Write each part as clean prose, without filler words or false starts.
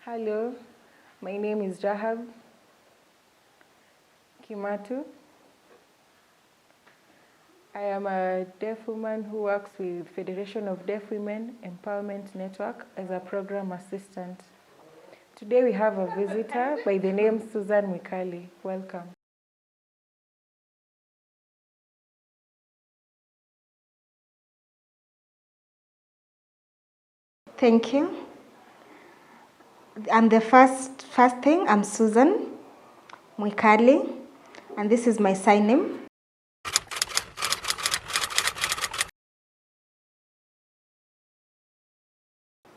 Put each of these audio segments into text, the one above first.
Hello, my name is Rahab Kimatu. I am a deaf woman who works with Federation of Deaf Women Empowerment Network as a program assistant. Today we have a visitor by the name Susan Mwikali. Welcome. Thank you. I'm the first thing. I'm Susan Mwikali, and this is my sign name.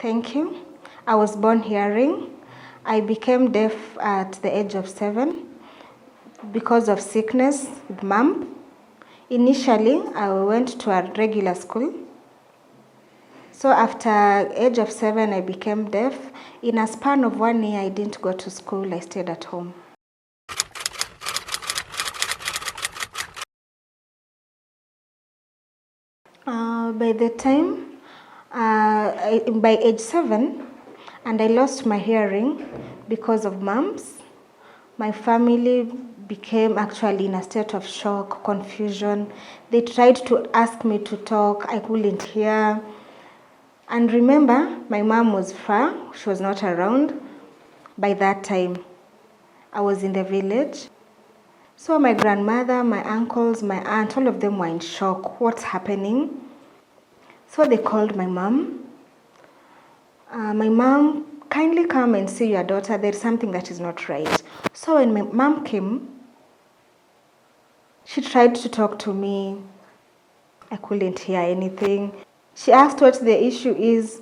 Thank you. I was born hearing. I became deaf at the age of 7 because of sickness with mom. Initially, I went to a regular school. So after age of 7, I became deaf. In a span of 1 year, I didn't go to school. I stayed at home. By the time, by age 7, and I lost my hearing because of mumps. My family became actually in a state of shock, confusion. They tried to ask me to talk. I couldn't hear. And remember, my mom was far. She was not around by that time. I was in the village. So my grandmother, my uncles, my aunt, all of them were in shock. What's happening? So they called my mom. My mom, kindly come and see your daughter. There's something that is not right. So when my mom came, she tried to talk to me. I couldn't hear anything. She asked what the issue is.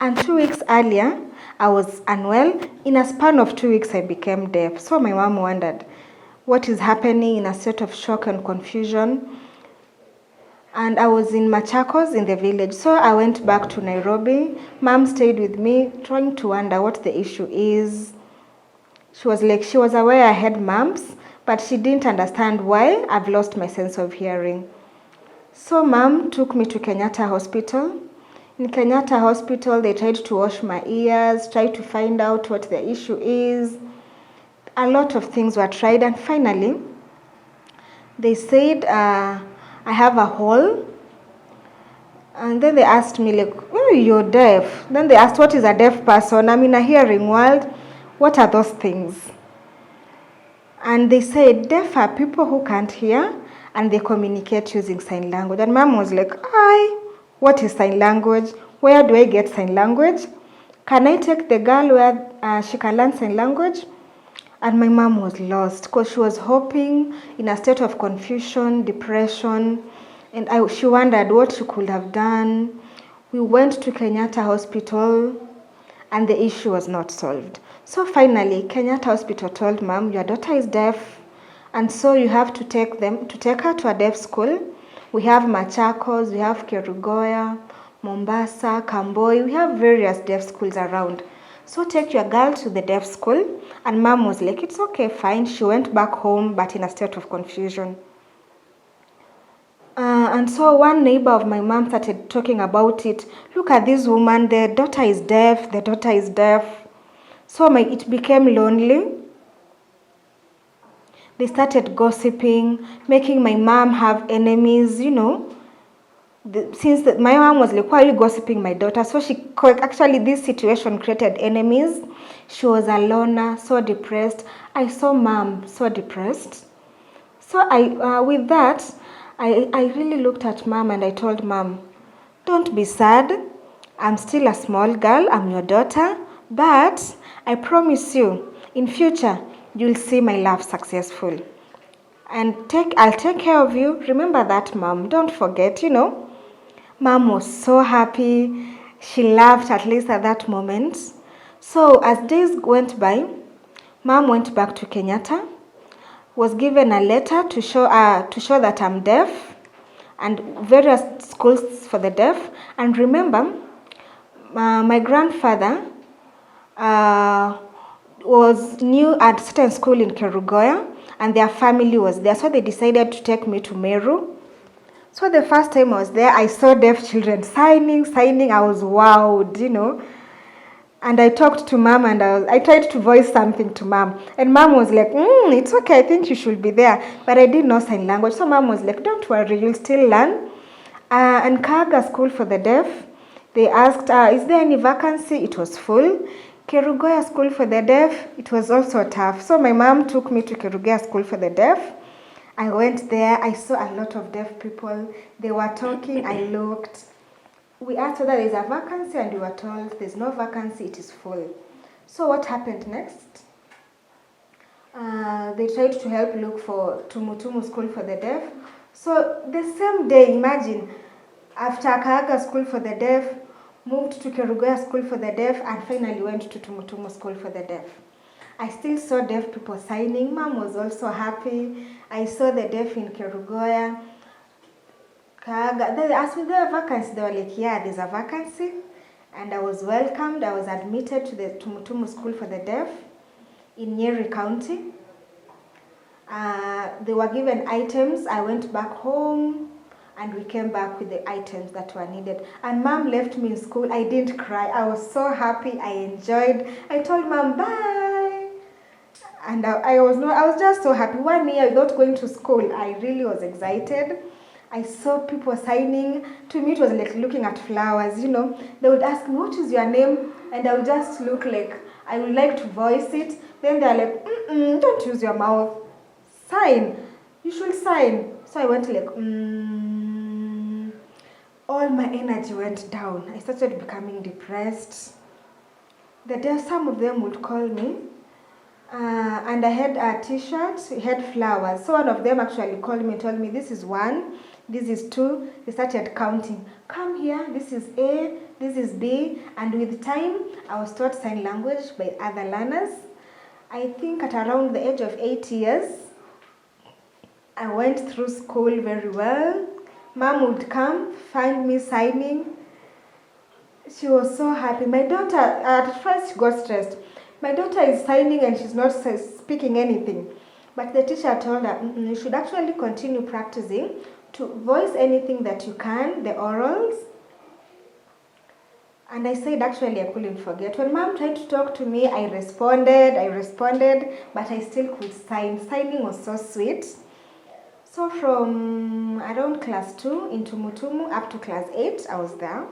And 2 weeks earlier, I was unwell. In a span of 2 weeks, I became deaf. So my mom wondered what is happening, in a state of shock and confusion. And I was in Machakos in the village. So I went back to Nairobi. Mom stayed with me, trying to wonder what the issue is. She was aware I had mumps, but she didn't understand why I've lost my sense of hearing. So mom took me to Kenyatta Hospital. In Kenyatta Hospital, they tried to wash my ears, tried to find out what the issue is. A lot of things were tried, and finally, they said I have a hole. And then they asked me, like, oh, you're deaf. Then they asked, what is a deaf person? I'm in a hearing world. What are those things? And they said, deaf are people who can't hear and they communicate using sign language. And mom was like, what is sign language? Where do I get sign language? Can I take the girl where she can learn sign language? And my mom was lost because she was hoping, in a state of confusion, depression, and she wondered what she could have done. We went to Kenyatta Hospital, and the issue was not solved. So finally, Kenyatta Hospital told mom, your daughter is deaf, and so you have to take her to a deaf school. We have Machakos, we have Kerugoya, Mombasa, Kamboi. We have various deaf schools around. So take your girl to the deaf school. And mom was like, it's okay, fine. She went back home, but in a state of confusion. And so one neighbor of my mom started talking about it. Look at this woman, the daughter is deaf, the daughter is deaf. So it became lonely. They started gossiping, making my mom have enemies, Since my mom was like, why are you gossiping my daughter? So actually this situation created enemies. She was a loner, so depressed. I saw mom so depressed. So with that, I really looked at mom and I told mom, don't be sad. I'm still a small girl. I'm your daughter. But I promise you, in future, you'll see my love successful. And I'll take care of you. Remember that, mom. Don't forget, Mom was so happy. She laughed, at least at that moment. So as days went by, mom went back to Kenyatta, was given a letter to show that I'm deaf, and various schools for the deaf. And remember, my grandfather was new at a certain school in Kerugoya, and their family was there. So they decided to take me to Meru. So the first time I was there, I saw deaf children signing. I was wowed, And I talked to mom, and I tried to voice something to mom. And mom was like, it's okay, I think you should be there. But I didn't know sign language. So mom was like, don't worry, you'll still learn. And Kaga School for the Deaf, they asked, is there any vacancy? It was full. Kerugoya School for the Deaf, it was also tough. So my mom took me to Kerugoya School for the Deaf. I went there, I saw a lot of deaf people. They were talking, I looked. We asked whether there's a vacancy, and we were told there's no vacancy, it is full. So what happened next? They tried to help look for Tumutumu School for the Deaf. So the same day, imagine, after Kahaga School for the Deaf, moved to Kerugoya School for the Deaf, and finally went to Tumutumu School for the Deaf. I still saw deaf people signing. Mom was also happy. I saw the deaf in Kerugoya. They asked me, there a vacancy? They were like, yeah, there's a vacancy. And I was welcomed. I was admitted to the Tumutumu School for the Deaf in Nyeri County. They were given items. I went back home, and we came back with the items that were needed. And mom left me in school. I didn't cry. I was so happy. I enjoyed. I told mom, bye. And I was just so happy. 1 year without going to school, I really was excited. I saw people signing. To me, it was like looking at flowers, They would ask me, what is your name? And I would just look like, I would like to voice it. Then they're like, don't use your mouth. Sign. You should sign. So I went like, All my energy went down. I started becoming depressed. Some of them would call me. And I had a t-shirt, it had flowers. So one of them actually called me and told me, this is 1, this is 2. They started counting. Come here, this is A, this is B. And with time, I was taught sign language by other learners. I think at around the age of 8 years, I went through school very well. Mom would come, find me signing. She was so happy. My daughter, at first she got stressed. My daughter is signing and she's not speaking anything. But the teacher told her, you should actually continue practicing to voice anything that you can, the orals. And I said, actually, I couldn't forget. When mom tried to talk to me, I responded, but I still could sign. Signing was so sweet. So from around class 2 in Tumutumu up to class 8, I was there.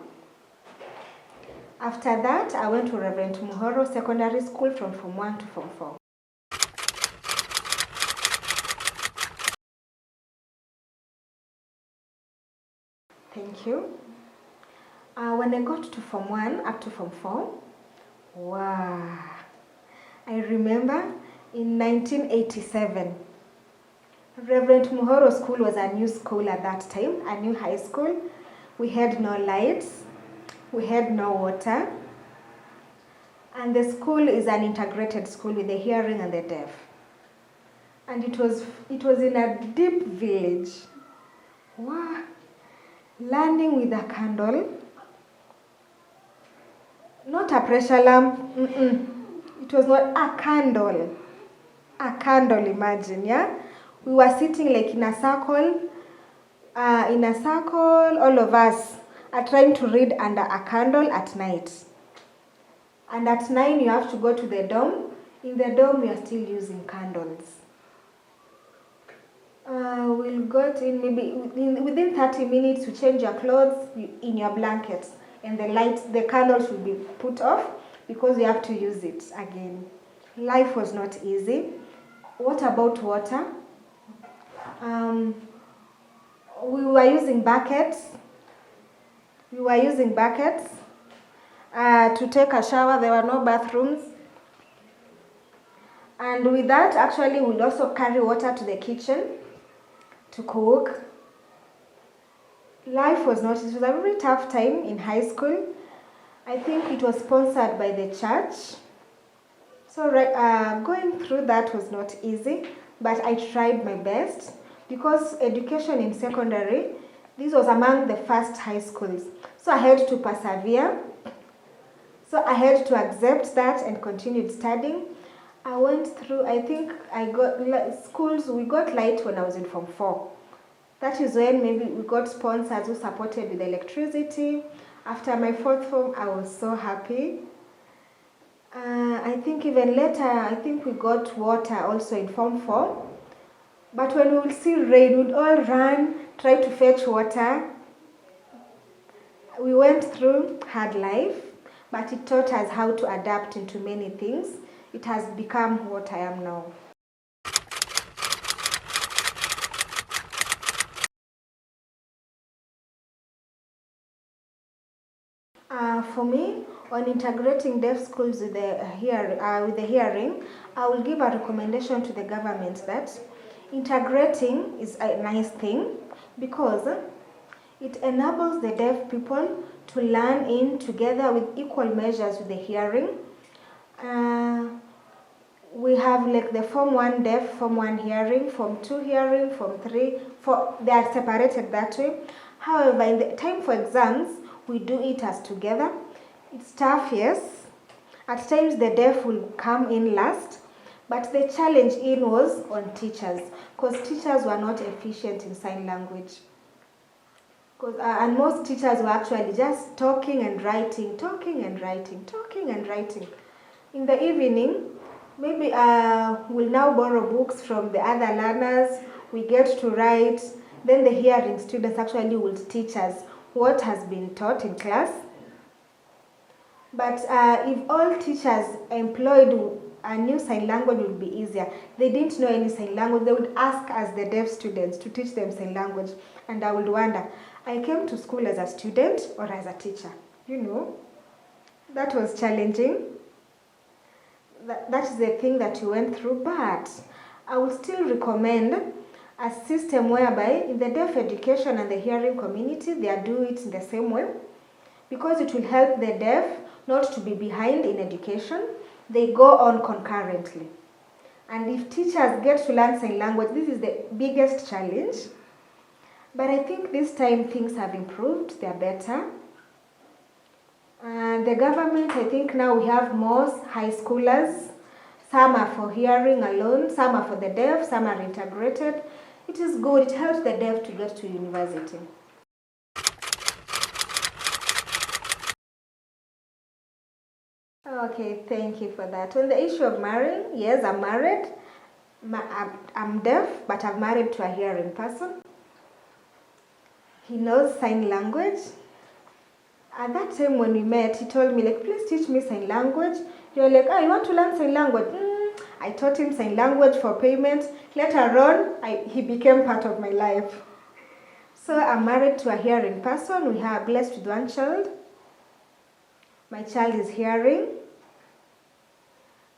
After that, I went to Reverend Muhoro Secondary School from Form 1 to Form 4. Thank you. When I got to Form 1 up to Form 4, wow. I remember in 1987, Reverend Muhoro School was a new school at that time, a new high school. We had no lights. We had no water, and the school is an integrated school with the hearing and the deaf. And it was in a deep village. Wow. Learning with a candle, not a pressure lamp. It was not a candle. A candle, imagine, yeah? We were sitting like in a circle, all of us are trying to read under a candle at night. And at 9, you have to go to the dorm. In the dorm, we are still using candles. We'll go in maybe within 30 minutes, you change your clothes in your blankets. And the candles will be put off because you have to use it again. Life was not easy. What about water? We were using buckets. To take a shower. There were no bathrooms. And with that, actually, we'd also carry water to the kitchen to cook. Life was not, it was a very tough time in high school. I think it was sponsored by the church. So going through that was not easy, but I tried my best because education in secondary, this was among the first high schools. So I had to persevere. So I had to accept that and continued studying. I went through, I think we got light when I was in Form 4. That is when maybe we got sponsors who supported with electricity. After my 4th form, I was so happy. I think even later, I think we got water also in Form 4. But when we would see rain, we'd all run, try to fetch water. We went through hard life, but it taught us how to adapt into many things. It has become what I am now. For me, on integrating deaf schools with the hearing, I will give a recommendation to the government that integrating is a nice thing because it enables the deaf people to learn in together with equal measures with the hearing. We have like the Form 1 deaf, Form 1 hearing, Form 2 hearing, Form 3, they are separated that way. However, in the time for exams, we do it as together. It's tough, yes. At times the deaf will come in last, but the challenge was on teachers because teachers were not efficient in sign language. And most teachers were actually just talking and writing, talking and writing, talking and writing. In the evening, maybe we'll now borrow books from the other learners, we get to write, then the hearing students actually will teach us what has been taught in class. But if all teachers employed a new sign language, would be easier. They didn't know any sign language. They would ask us, the deaf students, to teach them sign language. And I would wonder, I came to school as a student or as a teacher? You know, that was challenging. That is the thing that we went through. But I would still recommend a system whereby in the deaf education and the hearing community, they are doing it in the same way. Because it will help the deaf not to be behind in education. They go on concurrently. And if teachers get to learn sign language, this is the biggest challenge. But I think this time things have improved, they're better. And the government, I think now we have more high schoolers. Some are for hearing alone, some are for the deaf, some are integrated. It is good, it helps the deaf to get to university. Okay, thank you for that. On the issue of marrying, yes, I'm married. I'm deaf, but I'm married to a hearing person. He knows sign language. At that time when we met, he told me, like, please teach me sign language. You're like, oh, you want to learn sign language? I taught him sign language for payment. Later on, he became part of my life. So I'm married to a hearing person. We are blessed with one child. My child is hearing.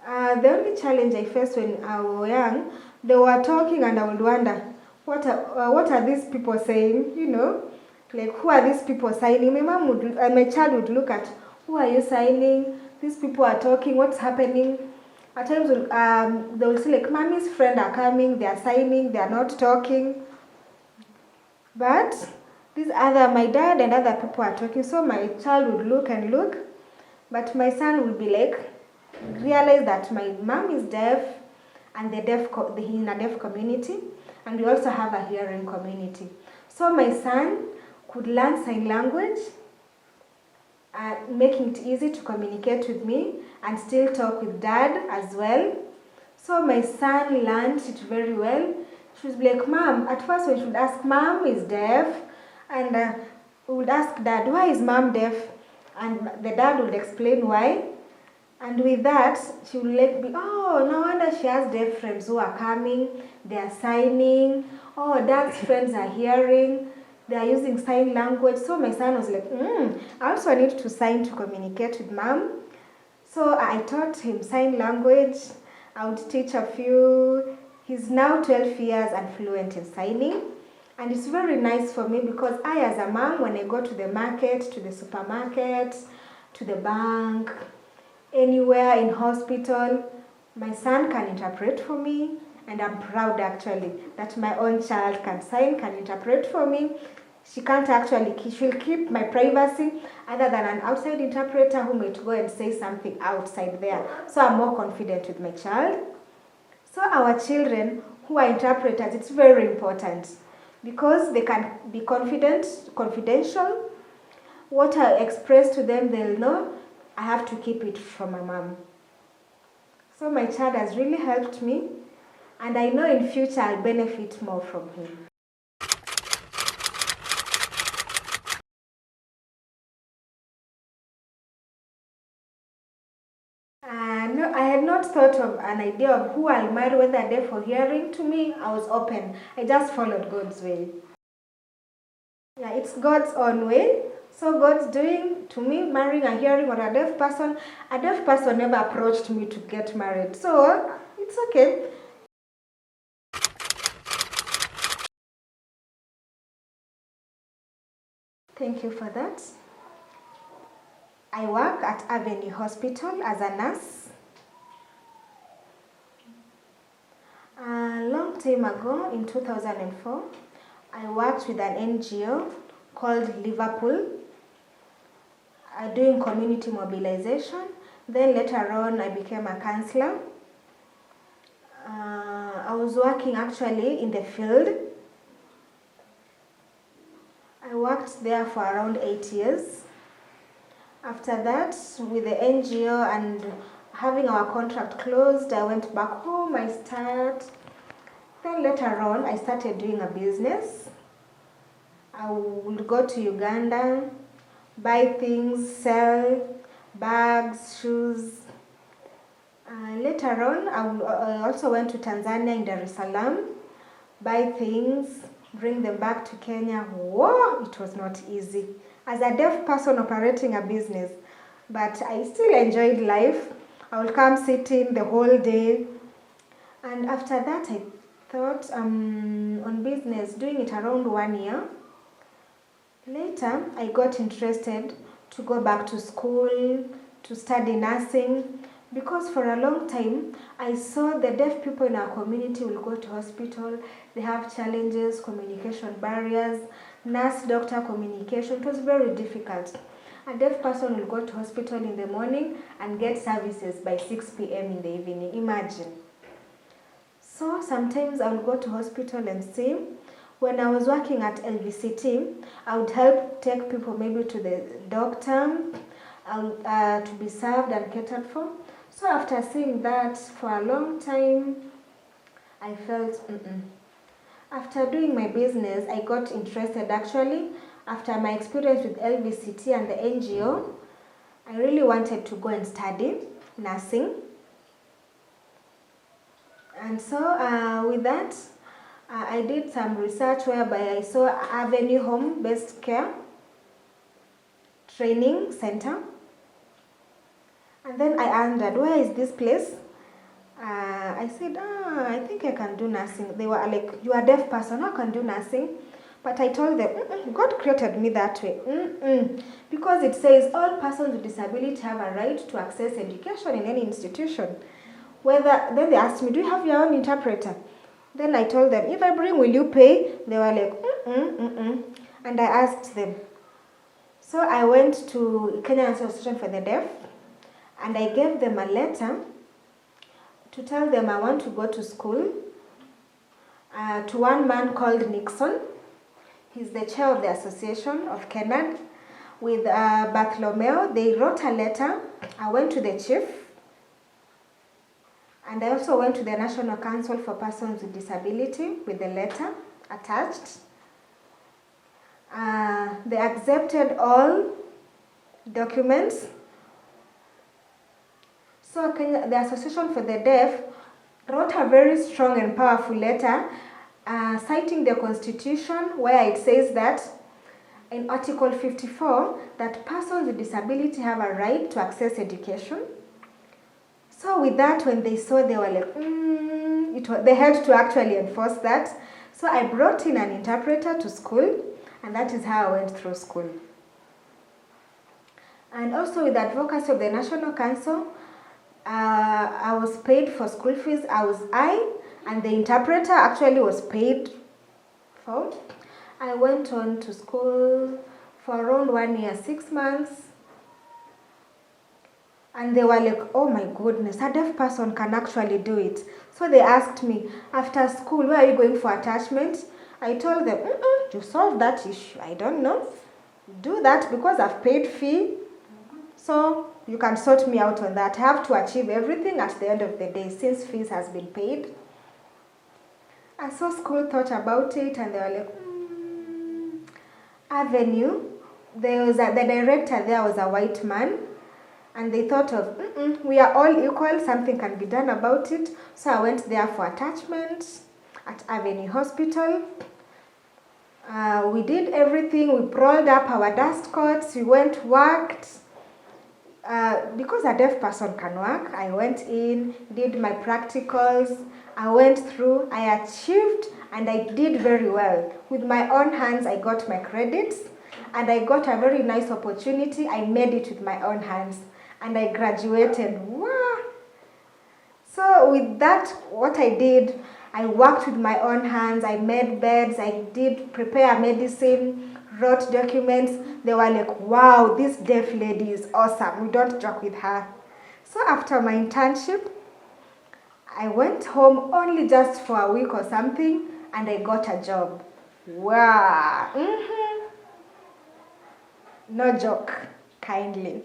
The only challenge I faced when I was young, they were talking and I would wonder, what are these people saying, you know? Like, who are these people signing? My mom would, and my child would look at, who are you signing? These people are talking, what's happening? At times, they will say, like, mommy's friend are coming, they are signing, they are not talking. But my dad and other people are talking, so my child would look and look. But my son would be like, realize that my mom is deaf and in a deaf community, and we also have a hearing community. So my son could learn sign language, making it easy to communicate with me and still talk with dad as well. So my son learned it very well. She was like, Mom, at first we should ask, Mom is deaf, and we would ask Dad, why is Mom deaf? And the dad would explain why. And with that, she would like be, oh, no wonder she has deaf friends who are coming, they are signing. Oh, Dad's friends are hearing, they are using sign language. So my son was like, I also need to sign to communicate with Mom. So I taught him sign language. I would teach a few. He's now 12 years and fluent in signing. And it's very nice for me because I, as a mom, when I go to the market, to the supermarket, to the bank, anywhere in hospital, my son can interpret for me. And I'm proud actually that my own child can sign, can interpret for me. She'll keep my privacy other than an outside interpreter who might go and say something outside there. So I'm more confident with my child. So our children who are interpreters, it's very important because they can be confidential. What I express to them, they'll know. I have to keep it from my mom. So my child has really helped me, and I know in future I'll benefit more from him. No, I had not thought of an idea of who I'll marry, whether deaf or hearing. To me, I was open. I just followed God's way. Yeah, it's God's own way. So God's doing to me, marrying a hearing or a deaf person. A deaf person never approached me to get married. So it's okay. Thank you for that. I work at Avenue Hospital as a nurse. A long time ago, in 2004, I worked with an NGO called Liverpool, doing community mobilization. Then later on, I became a counselor. I was working actually in the field. I worked there for around 8 years. After that, with the NGO and having our contract closed, I went back home, Then later on, I started doing a business. I would go to Uganda, buy things, sell bags, shoes. Later on, I also went to Tanzania in Dar es Salaam, buy things, bring them back to Kenya. Whoa, it was not easy. As a deaf person operating a business, but I still enjoyed life. I would come sitting the whole day. And after that, I thought on business, doing it around 1 year. Later, I got interested to go back to school, to study nursing, because for a long time, I saw the deaf people in our community will go to hospital, they have challenges, communication barriers, nurse-doctor communication. It was very difficult. A deaf person will go to hospital in the morning and get services by 6 p.m. in the evening. Imagine. So sometimes I would go to hospital and see. When I was working at LVCT, I would help take people maybe to the doctor, to be served and catered for. So after seeing that for a long time, I felt, After doing my business, I got interested actually. After my experience with LVCT and the NGO, I really wanted to go and study nursing. And so with that, I did some research whereby I saw Avenue Home-Based Care Training Center. And then I wondered, where is this place? I said, I think I can do nursing. They were like, you are a deaf person, I can do nursing. But I told them, God created me that way. Because it says all persons with disability have a right to access education in any institution. Then they asked me, do you have your own interpreter? Then I told them, if I bring, will you pay? They were like, And I asked them. So I went to Kenya Association for the Deaf, and I gave them a letter to tell them I want to go to school, to one man called Nixon. He's the chair of the Association of Kenya. With Bartholomew, they wrote a letter. I went to the chief, and I also went to the National Council for Persons with Disability with the letter attached. They accepted all documents. So the Association for the Deaf wrote a very strong and powerful letter citing the Constitution, where it says that in Article 54 that persons with disability have a right to access education. So with that, when they saw, they were like, they had to actually enforce that. So I brought in an interpreter to school, and that is how I went through school. And also with the advocacy of the National Council, I was paid for school fees. And the interpreter actually was paid for. I went on to school for around 1 year, 6 months. And they were like, oh my goodness, a deaf person can actually do it. So they asked me, after school, where are you going for attachment? I told them, you solve that issue. I don't know. Do that because I've paid fee. So you can sort me out on that. I have to achieve everything at the end of the day since fees has been paid. And so school thought about it and they were like, Avenue. The director there was a white man. And they thought of, we are all equal, something can be done about it. So I went there for attachment at Avenue Hospital. We did everything. We rolled up our dust coats. We went, worked. Because a deaf person can work, I went in, did my practicals. I went through, I achieved, and I did very well. With my own hands, I got my credits. And I got a very nice opportunity. I made it with my own hands. And I graduated. Wow. So with that, what I did, I worked with my own hands. I made beds. I did prepare medicine, wrote documents. They were like, wow, this deaf lady is awesome. We don't joke with her. So after my internship, I went home only just for a week or something, and I got a job. Wow. No joke, kindly.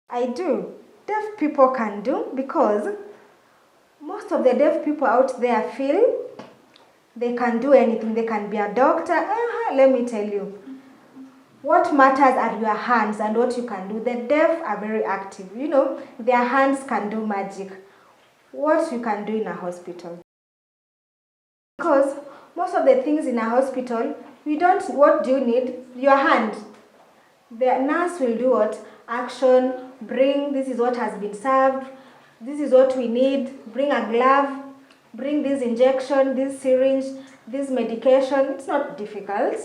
I do. Deaf people can do, because most of the deaf people out there feel they can do anything. They can be a doctor. Let me tell you. What matters are your hands and what you can do. The deaf are very active. You know, their hands can do magic. What you can do in a hospital. Because most of the things in a hospital, what do you need? Your hand. The nurse will do what? Action, bring, this is what has been served, this is what we need, bring a glove, bring this injection, this syringe, this medication. It's not difficult.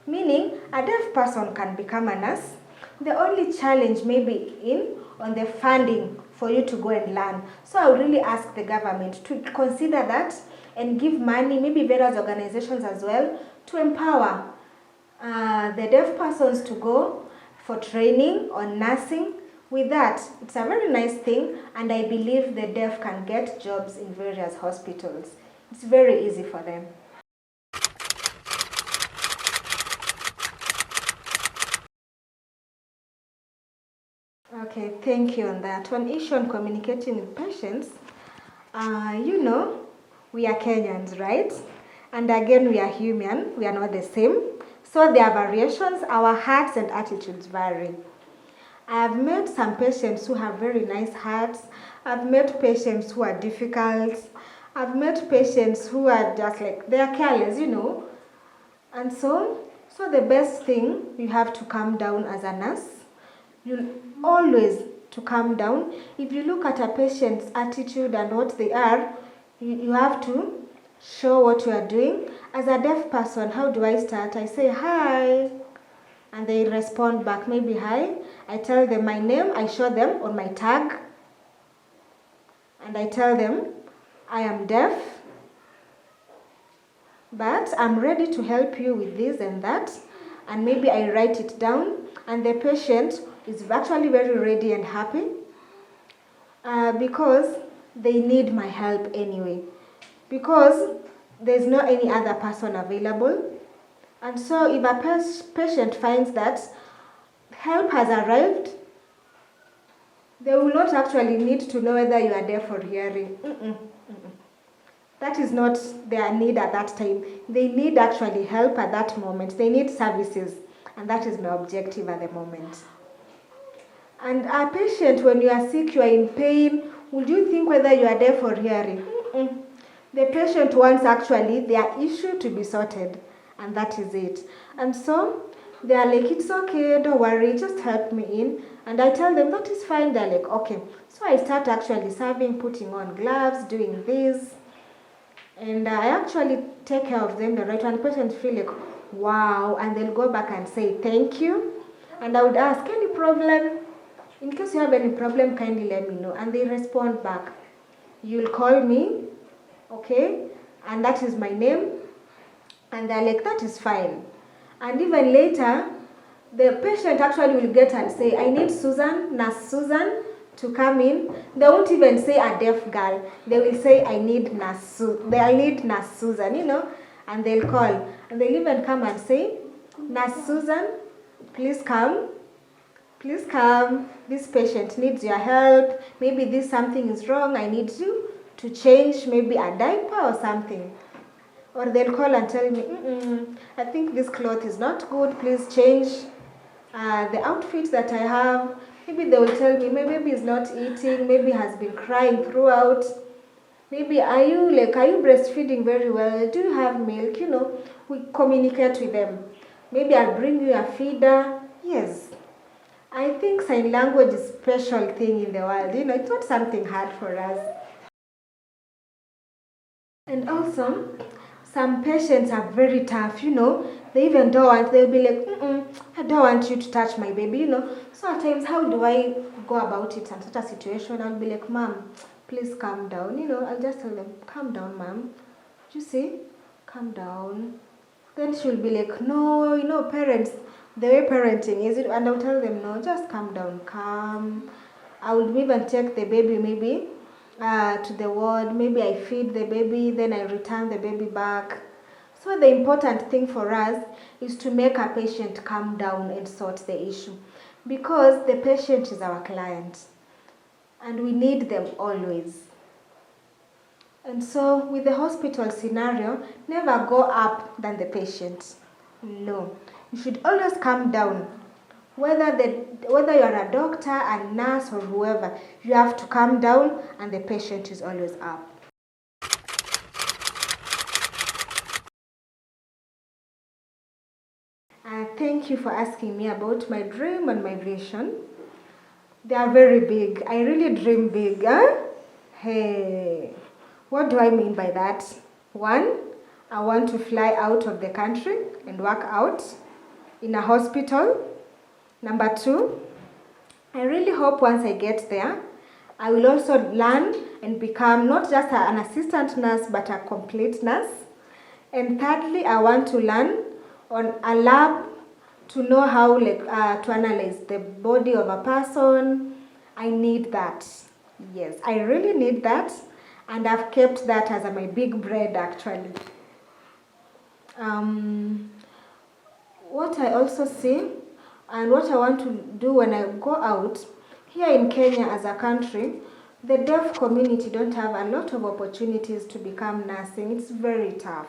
Meaning, a deaf person can become a nurse. The only challenge may be on the funding for you to go and learn. So I would really ask the government to consider that and give money, maybe various organizations as well, to empower the deaf persons to go for training on nursing. With that, it's a very nice thing, and I believe the deaf can get jobs in various hospitals. It's very easy for them. Okay, thank you on that. One issue on communicating with patients, you know, we are Kenyans, right? And again, we are human, we are not the same. So there are variations, our hearts and attitudes vary. I have met some patients who have very nice hearts. I've met patients who are difficult. I've met patients who are just like, they are careless, you know. And so the best thing, you have to calm down as a nurse. You always to calm down. If you look at a patient's attitude and what they are, you have to show what you are doing. As a deaf person, how do I start? I say, hi. And they respond back, maybe hi. I tell them my name. I show them on my tag. And I tell them, I am deaf, but I'm ready to help you with this and that. And maybe I write it down. And the patient is actually very ready and happy because they need my help anyway. Because there's no any other person available. And so if a patient finds that help has arrived, they will not actually need to know whether you are deaf or hearing. That is not their need at that time. They need actually help at that moment. They need services. And that is my objective at the moment. And a patient, when you are sick, you are in pain, would you think whether you are deaf or hearing? The patient wants actually their issue to be sorted. And that is it. And so they are like, it's okay, don't worry, just help me in. And I tell them, that is fine. They're like, okay. So I start actually serving, putting on gloves, doing this. And I actually take care of them. The right one patient feel like, wow. And they'll go back and say, thank you. And I would ask, any problem? In case you have any problem, kindly let me know. And they respond back. You'll call me, okay? And that is my name. And they're like, that is fine. And even later, the patient actually will get and say, I need Susan, Nurse Susan, to come in. They won't even say a deaf girl. They will say, I need Nurse Susan, you know. and they'll call, and they'll even come and say, Nurse Susan, please come. Please come. This patient needs your help. Maybe this something is wrong. I need you to change maybe a diaper or something. Or they'll call and tell me, I think this cloth is not good. Please change the outfit that I have. Maybe they will tell me, maybe he's not eating. Maybe has been crying throughout. Maybe are you breastfeeding very well? Do you have milk? We communicate with them. Maybe I'll bring you a feeder. Yes. I think sign language is a special thing in the world. It's not something hard for us. And also, some patients are very tough, They even don't want, they'll be like, I don't want you to touch my baby, So at times, how do I go about it in such a situation? I'll be like, Mom, please calm down. I'll just tell them, calm down, Mom. You see, calm down. Then she'll be like, no, parents, the way parenting is it, and I'll tell them, no, just calm down, calm. I would even take the baby maybe to the ward. Maybe I feed the baby, then I return the baby back. So the important thing for us is to make a patient calm down and sort the issue, because the patient is our client and we need them always. And so with the hospital scenario, never go up than the patient. No, you should always calm down. Whether you're a doctor, a nurse, or whoever, you have to calm down, and the patient is always up. Thank you for asking me about my dream and my vision. They are very big. I really dream big. Hey, what do I mean by that? 1, I want to fly out of the country and work out in a hospital. Number 2, I really hope once I get there, I will also learn and become not just an assistant nurse, but a complete nurse. And thirdly, I want to learn on a lab to know how to analyze the body of a person. I need that. Yes, I really need that. And I've kept that as my big bread actually. What I also see and what I want to do when I go out, here in Kenya as a country, the deaf community don't have a lot of opportunities to become nursing. It's very tough.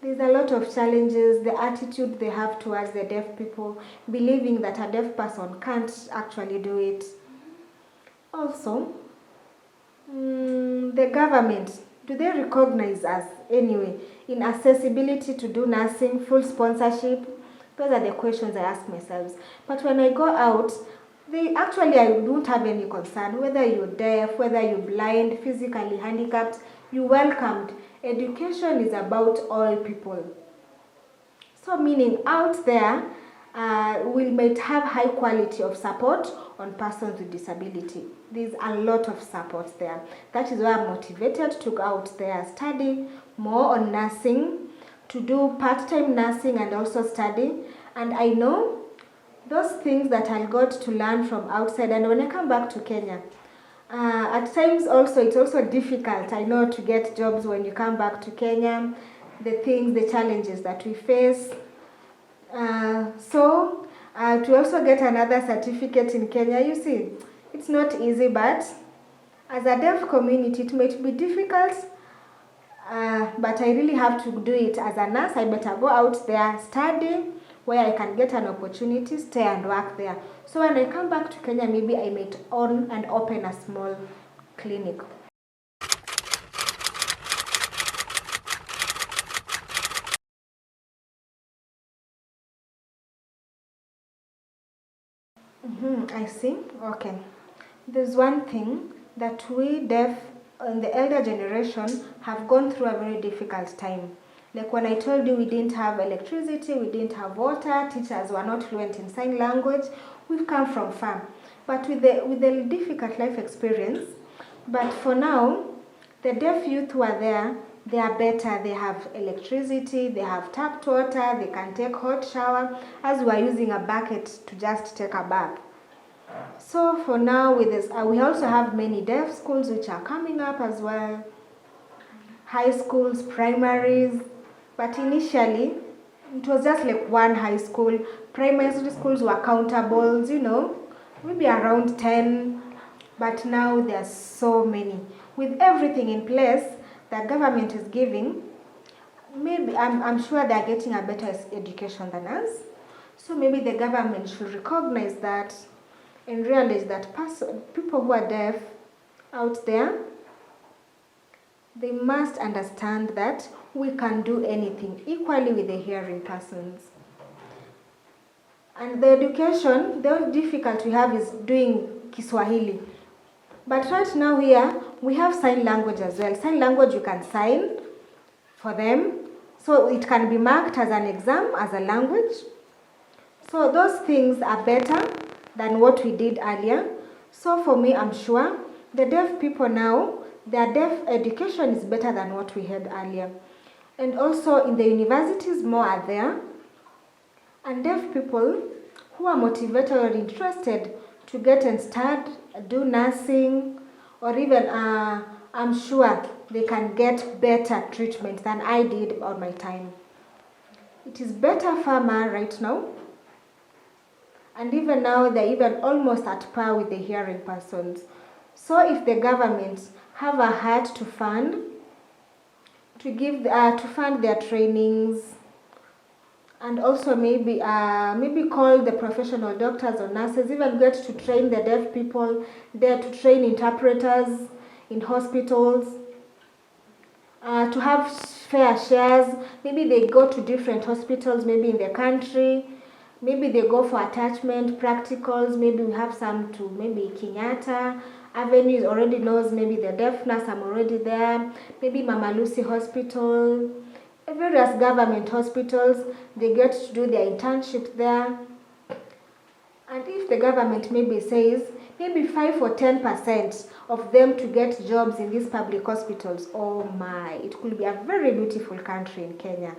There's a lot of challenges, the attitude they have towards the deaf people, believing that a deaf person can't actually do it. Also, the government, do they recognize us anyway in accessibility to do nursing, full sponsorship? Those are the questions I ask myself. But when I go out, I don't have any concern. Whether you're deaf, whether you're blind, physically handicapped, you're welcomed. Education is about all people. So meaning out there, we might have high quality of support on persons with disability. There's a lot of support there. That is why I'm motivated to go out there, study more on nursing, to do part-time nursing and also study. And I know those things that I got to learn from outside, and when I come back to Kenya, at times also it's also difficult, I know, to get jobs when you come back to Kenya, the challenges that we face. To also get another certificate in Kenya, you see, it's not easy, but as a deaf community, it might be difficult, but I really have to do it. As a nurse, I better go out there, study, where I can get an opportunity, stay and work there. So when I come back to Kenya, maybe I might own and open a small clinic. I see. Okay. There's one thing that we deaf and the elder generation have gone through a very difficult time. Like when I told you we didn't have electricity, we didn't have water, teachers were not fluent in sign language. We've come from far. But with the difficult life experience, but for now, the deaf youth who are there, they are better. They have electricity, they have tapped water, they can take hot shower, as we are using a bucket to just take a bath. So for now, with this, we also have many deaf schools which are coming up as well. High schools, primaries. But initially, it was just like one high school. Primary schools were countables, maybe around 10. But now there are so many. With everything in place that government is giving, maybe I'm sure they're getting a better education than us. So maybe the government should recognize that and realize that people who are deaf out there, they must understand that we can do anything equally with the hearing persons. And the education, the only difficult we have is doing Kiswahili. But right now here, we have sign language as well. Sign language you can sign for them. So it can be marked as an exam, as a language. So those things are better than what we did earlier. So for me, I'm sure the deaf people now, their deaf education is better than what we had earlier. And also in the universities, more are there. And deaf people who are motivated or interested to get and start, do nursing, or even, I'm sure they can get better treatment than I did on my time. It is better farmer right now. And even now, they're even almost at par with the hearing persons. So if the government have a heart to fund, to fund their trainings, and also maybe call the professional doctors or nurses, even get to train the deaf people, there to train interpreters in hospitals, to have fair shares. Maybe they go to different hospitals, maybe in the country. Maybe they go for attachment practicals. Maybe we have some to maybe Kenyatta Avenue already knows. Maybe the deaf nurse, I'm already there. Maybe Mama Lucy Hospital. Various government hospitals, they get to do their internship there. And if the government maybe says, maybe 5 or 10% of them to get jobs in these public hospitals, oh my, it could be a very beautiful country in Kenya,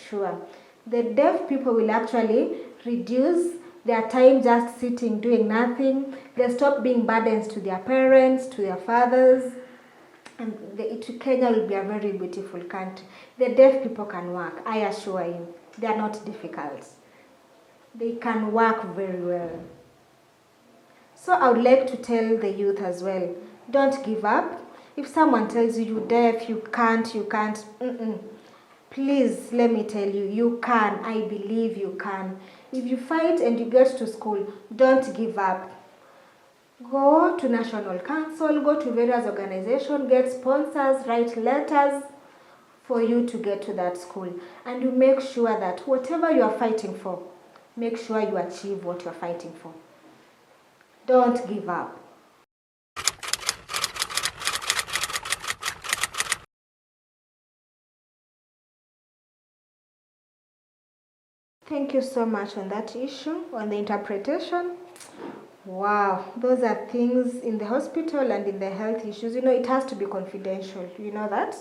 sure. The deaf people will actually reduce their time just sitting, doing nothing. They stop being burdens to their parents, to their fathers. And Kenya will be a very beautiful country. The deaf people can work, I assure you. They are not difficult. They can work very well. So I would like to tell the youth as well, don't give up. If someone tells you you're deaf, you can't, please let me tell you, you can. I believe you can. If you fight and you get to school, don't give up. Go to National Council, go to various organizations, get sponsors, write letters for you to get to that school. And you make sure that whatever you are fighting for, make sure you achieve what you are fighting for. Don't give up. Thank you so much on that issue, on the interpretation. Wow, those are things in the hospital and in the health issues. It has to be confidential. You know that?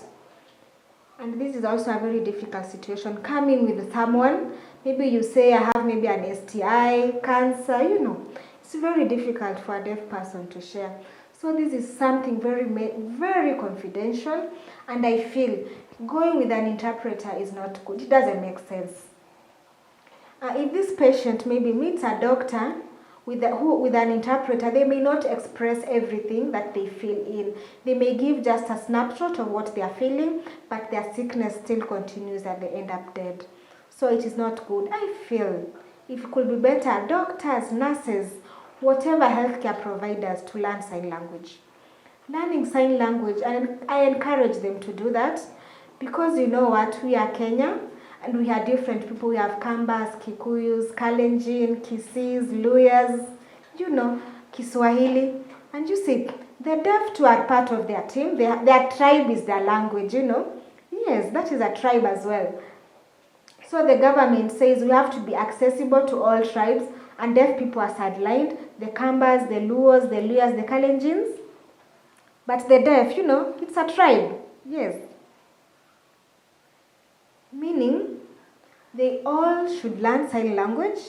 And this is also a very difficult situation. Coming with someone, maybe you say, I have maybe an STI, cancer, It's very difficult for a deaf person to share. So this is something very, very confidential. And I feel going with an interpreter is not good. It doesn't make sense. If this patient maybe meets a doctor with an interpreter, they may not express everything that they feel in. They may give just a snapshot of what they are feeling, but their sickness still continues and they end up dead. So it is not good. I feel if it could be better, doctors, nurses, whatever healthcare providers to learn sign language. Learning sign language, and I encourage them to do that because you know what, we are Kenya. And we have different people. We have Kambas, Kikuyus, Kalenjin, Kisis, Luyas, Kiswahili. And you see, the deaf too are part of their team. Their tribe is their language, Yes, that is a tribe as well. So the government says we have to be accessible to all tribes, and deaf people are sidelined. The Kambas, the Luos, the Luyas, the Kalenjins. But the deaf, it's a tribe. Yes. Meaning, they all should learn sign language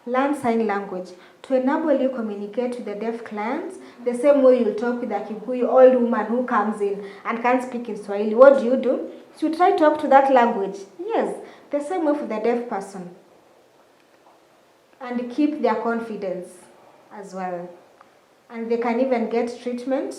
Learn sign language to enable you communicate with the deaf clients the same way you'll talk with a Kikuyu old woman who comes in and can't speak in Swahili. What do? You try to talk to that language. Yes, the same way for the deaf person. And keep their confidence as well. And they can even get treatment.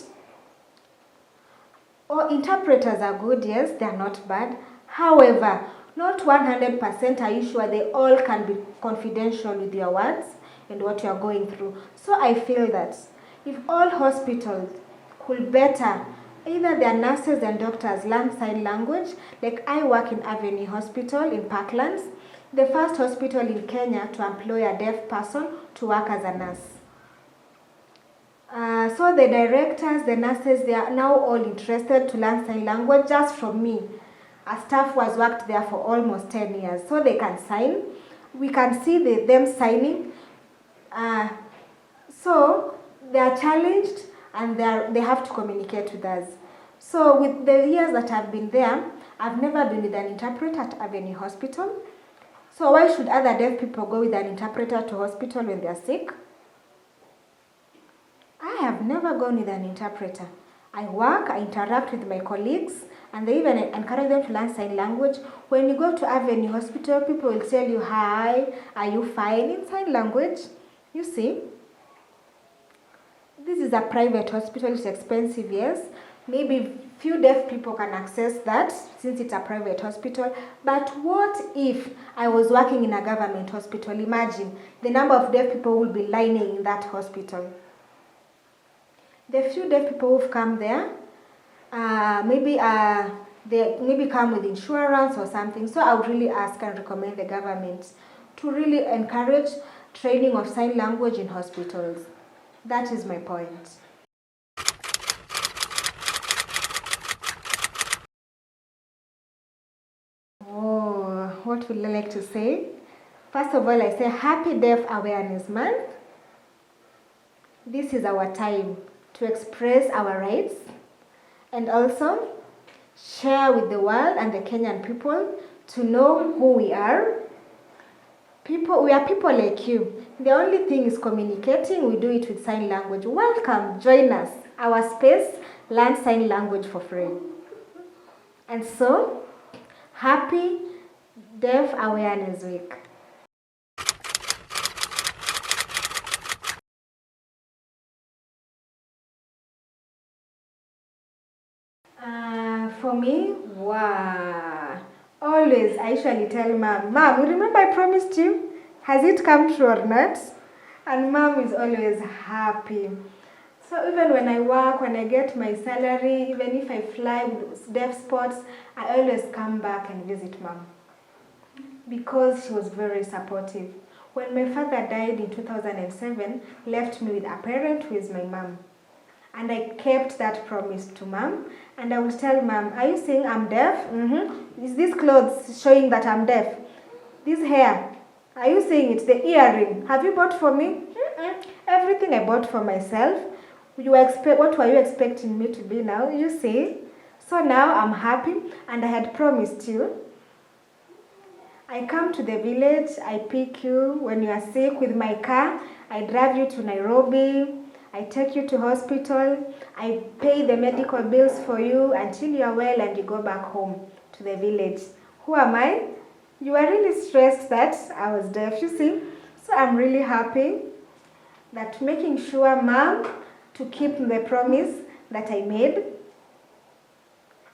Or interpreters are good, yes, they are not bad. However, not 100% are you sure they all can be confidential with your words and what you are going through. So I feel that if all hospitals could better, either their nurses and doctors learn sign language, like I work in Avenue Hospital in Parklands, the first hospital in Kenya to employ a deaf person to work as a nurse. So the directors, the nurses, they are now all interested to learn sign language just from me. A staff who has worked there for almost 10 years. So they can sign. We can see them signing. So they are challenged and they have to communicate with us. So with the years that I've been there, I've never been with an interpreter at Avenue Hospital. So why should other deaf people go with an interpreter to hospital when they're sick? I have never gone with an interpreter. I work, I interact with my colleagues, and they even encourage them to learn sign language. When you go to Avenue Hospital, people will tell you, hi, are you fine, in sign language. You see, this is a private hospital, it's expensive, yes. Maybe few deaf people can access that since it's a private hospital. But what if I was working in a government hospital? Imagine the number of deaf people will be lining in that hospital. The few deaf people who've come there, they come with insurance or something. So I would really ask and recommend the government to really encourage training of sign language in hospitals. That is my point. Oh, what would I like to say? First of all, I say Happy Deaf Awareness Month. This is our time to express our rights and also share with the world and the Kenyan people to know who we are. We are people like you. The only thing is communicating. We do it with sign language. Welcome, join us. Our space, learn sign language for free. And so, happy Deaf Awareness Week. For me, wow. Always, I usually tell Mom, you remember I promised you? Has it come true or not? And Mom is always happy. So even when I work, when I get my salary, even if I fly with deaf spots, I always come back and visit Mom. Because she was very supportive. When my father died in 2007, left me with a parent who is my mom. And I kept that promise to Mom. And I would tell Mom, are you saying I'm deaf? Is this clothes showing that I'm deaf? This hair, are you saying it's the earring? Have you bought for me? Everything I bought for myself. What were you expecting me to be now? You see? So now I'm happy and I had promised you. I come to the village, I pick you when you are sick with my car. I drive you to Nairobi. I take you to hospital, I pay the medical bills for you until you are well and you go back home to the village. Who am I? You are really stressed that I was deaf, you see. So I'm really happy that making sure Mom to keep the promise that I made.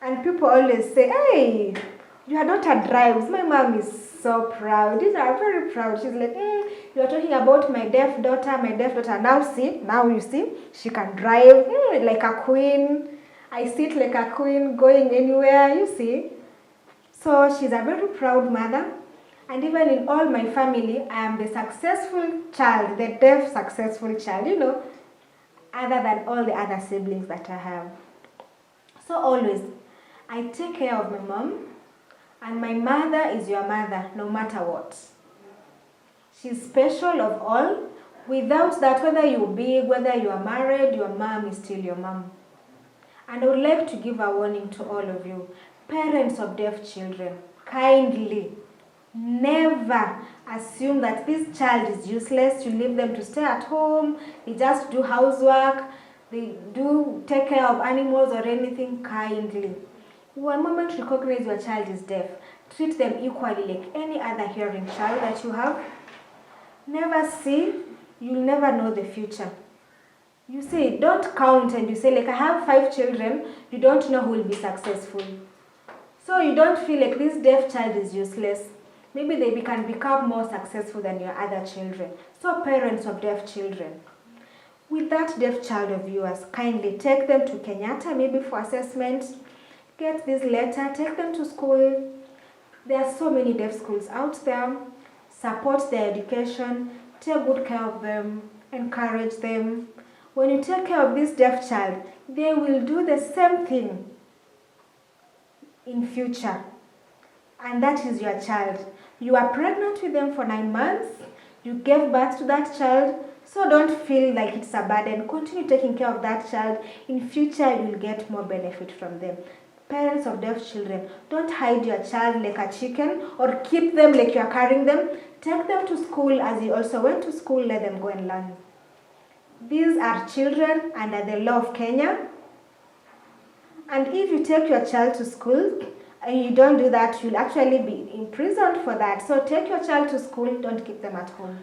And people always say, hey, your daughter drives. My mom is so proud. I'm very proud. She's like, you're talking about my deaf daughter. Now you see, she can drive like a queen. I sit like a queen going anywhere, you see. So she's a very proud mother. And even in all my family, I am the successful child, the deaf successful child, you know, other than all the other siblings that I have. So always, I take care of my mom. And my mother is your mother, no matter what. She's special of all. Without that, whether you're big, whether you are married, your mom is still your mom. And I would like to give a warning to all of you, parents of deaf children, kindly Never assume that this child is useless. You leave them to stay at home, they just do housework, they do take care of animals or anything. Kindly, one moment recognize your child is deaf, treat them equally like any other hearing child that you have. Never see, you'll never know the future. You see, don't count and you say like I have 5 children, you don't know who will be successful. So you don't feel like this deaf child is useless. Maybe they can become more successful than your other children. So parents of deaf children, with that deaf child of yours, kindly take them to Kenyatta maybe for assessment. Get this letter, take them to school. There are so many deaf schools out there. Support their education, take good care of them, encourage them. When you take care of this deaf child, they will do the same thing in future. And that is your child. You are pregnant with them for 9 months. You gave birth to that child. So don't feel like it's a burden. Continue taking care of that child. In future, you will get more benefit from them. Parents of deaf children, don't hide your child like a chicken or keep them like you are carrying them. Take them to school as you also went to school. Let them go and learn. These are children under the law of Kenya. And if you take your child to school and you don't do that, you'll actually be imprisoned for that. So take your child to school, don't keep them at home.